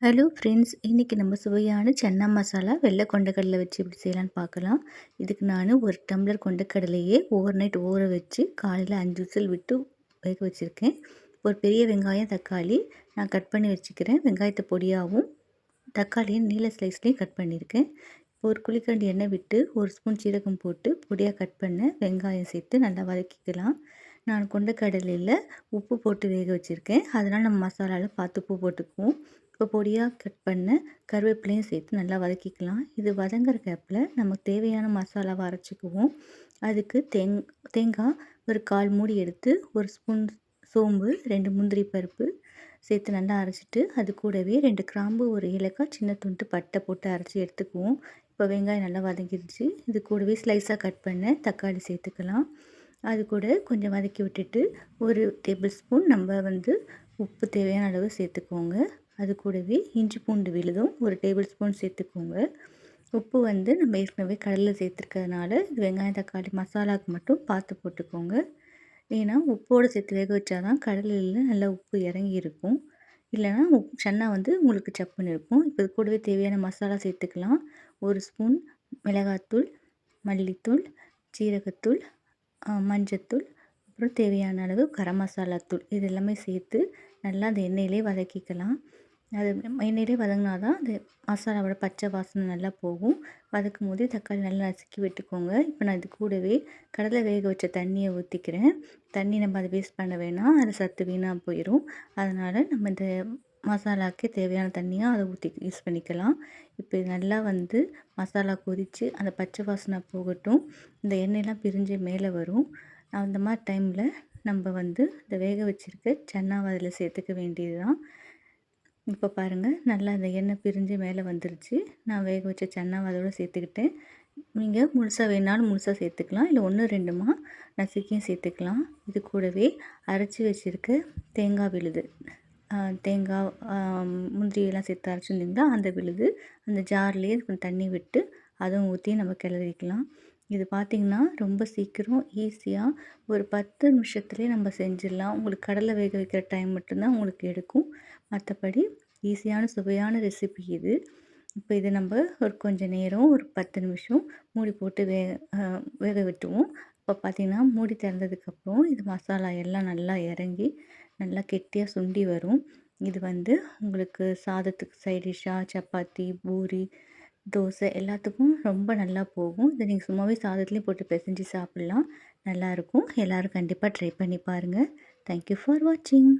Hello friends, இன்றைக்கி நம்ம சுவையான சன்னா மசாலா வெள்ளை கொண்டக்கடலை வச்சு எப்படி செய்யலான்னு பார்க்கலாம். இதுக்கு நான் ஒரு டம்ளர் கொண்டக்கடலையே ஓவர் நைட் ஊற வச்சு காலையில் 5 விசில் விட்டு வேக வச்சுருக்கேன். ஒரு பெரிய வெங்காயம், தக்காளி நான் கட் பண்ணி வச்சுக்கிறேன். வெங்காயத்தை பொடியாகவும் தக்காளியும் நீல ஸ்லைஸ்லேயும் கட் பண்ணியிருக்கேன். இப்போ ஒரு குழிக்கரண்டி எண்ணெய் விட்டு ஒரு ஸ்பூன் சீரகம் போட்டு பொடியாக கட் பண்ண வெங்காயம் சேர்த்து நல்லா வதக்கிக்கலாம். நான் கொண்டக்கடலையில் உப்பு போட்டு வேக வச்சுருக்கேன். அதனால் நம்ம மசாலாவில் பார்த்து உப்பு போட்டுக்குவோம். இப்போ பொடியாக கட் பண்ண கருவேப்பிலையும் சேர்த்து நல்லா வதக்கிக்கலாம். இது வதங்குற கேப்பில் நமக்கு தேவையான மசாலாவை அரைச்சிக்குவோம். அதுக்கு தேங்காய் ஒரு 1/4 மூடி எடுத்து ஒரு ஸ்பூன் சோம்பு, 2 முந்திரி பருப்பு சேர்த்து நல்லா அரைச்சிட்டு, அது கூடவே 2 கிராம்பு, ஒரு ஏலக்காய், சின்ன துண்டு பட்டை போட்டு அரைச்சி எடுத்துக்குவோம். இப்போ வெங்காயம் நல்லா வதங்கிடுச்சு. இது கூடவே ஸ்லைஸாக கட் பண்ண தக்காளி சேர்த்துக்கலாம். அது கூட கொஞ்சம் வதக்கி விட்டுட்டு ஒரு டேபிள் ஸ்பூன் உப்பு தேவையான அளவு சேர்த்துக்கோங்க. அது கூடவே இஞ்சி பூண்டு விழுதும் ஒரு டேபிள் ஸ்பூன் சேர்த்துக்கோங்க. உப்பு நம்ம ஏற்கனவே கடலில் சேர்த்துருக்கிறதுனால இது வெங்காயம் தக்காளி மசாலாவுக்கு மட்டும் பார்த்து போட்டுக்கோங்க. ஏன்னா உப்போடு சேர்த்து வேக வச்சா தான் கடலில் நல்லா உப்பு இறங்கி இருக்கும். இல்லைனா சன்னா உங்களுக்கு சப்புன்னு இருக்கும். இப்போ இது கூடவே தேவையான மசாலா சேர்த்துக்கலாம். ஒரு ஸ்பூன் மிளகாத்தூள், மல்லித்தூள், சீரகத்தூள், மஞ்சத்தூள், அப்புறம் தேவையான அளவு கரம் மசாலா தூள், இது எல்லாமே சேர்த்து நல்லா அந்த எண்ணெயிலே வதக்கிக்கலாம். அது எண்ணெயிலே வதங்கினா தான் அந்த மசாலாவோட பச்சை வாசனை நல்லா போகும். வதக்கும் போதே தக்காளி நல்லா நசுக்கி விட்டுக்கோங்க. இப்போ நான் இது கூடவே கடலை வேக வச்ச தண்ணியை ஊற்றிக்கிறேன். தண்ணி நம்ம அதை வேஸ்ட் பண்ண வேணாம், அதில் சத்து வீணாக போயிடும். அதனால் நம்ம இந்த மசாலாவுக்கு தேவையான தண்ணியாக அதை ஊற்றி யூஸ் பண்ணிக்கலாம். இப்போ இது நல்லா மசாலா கொதித்து அந்த பச்சை வாசனை போகட்டும். இந்த எண்ணெயெலாம் பிரிஞ்சு மேலே வரும். அந்த மாதிரி டைமில் நம்ம இந்த வேக வச்சுருக்க சன்னாவை அதில் சேர்த்துக்க வேண்டியது தான். இப்போ பாருங்கள், நல்லா அந்த எண்ணெய் பிரிஞ்சு மேலே வந்துருச்சு. நான் வேக வச்ச சன்னாவை அதோடு சேர்த்துக்கிட்டேன். நீங்கள் முழுசாக வேணாலும் முழுசாக சேர்த்துக்கலாம், இல்லை 1 2மா நசுக்கியும் சேர்த்துக்கலாம். இது கூடவே அரைச்சி வச்சுருக்க தேங்காய் விழுது, தேங்காய், முந்திரியெல்லாம் சேர்த்து அரைச்சிருந்திங்களா அந்த விழுது, அந்த ஜார்லேயே தண்ணி விட்டு அதுவும் ஊற்றி நம்ம கிளறிக்கலாம். இது பார்த்திங்கன்னா ரொம்ப சீக்கிரம் ஈஸியாக ஒரு 10 நிமிஷத்துலேயே நம்ம செஞ்சிடலாம். உங்களுக்கு கடலை வேக வைக்கிற டைம் மட்டும்தான் உங்களுக்கு எடுக்கும். மற்றபடி ஈஸியான சுவையான ரெசிபி இது. இப்போ இது நம்ம ஒரு கொஞ்சம் நேரம் ஒரு 10 நிமிஷம் மூடி போட்டு வேக விட்டுருவோம். இப்போ பார்த்திங்கன்னா மூடி திறந்ததுக்கப்புறம் இது மசாலா எல்லாம் நல்லா இறங்கி நல்லா கெட்டியாக சுண்டி வரும். இது உங்களுக்கு சாதத்துக்கு சைட் டிஷ்ஷாக சப்பாத்தி, பூரி, தோசை எல்லாத்துக்கும் ரொம்ப நல்லா போகும். இதை நீங்கள் சும்மாவே சாதத்துலேயும் போட்டு பிசைஞ்சு சாப்பிட்லாம். நல்லாயிருக்கும். எல்லோரும் கண்டிப்பாக ட்ரை பண்ணி பாருங்கள். தேங்க்யூ ஃபார் வாட்சிங்.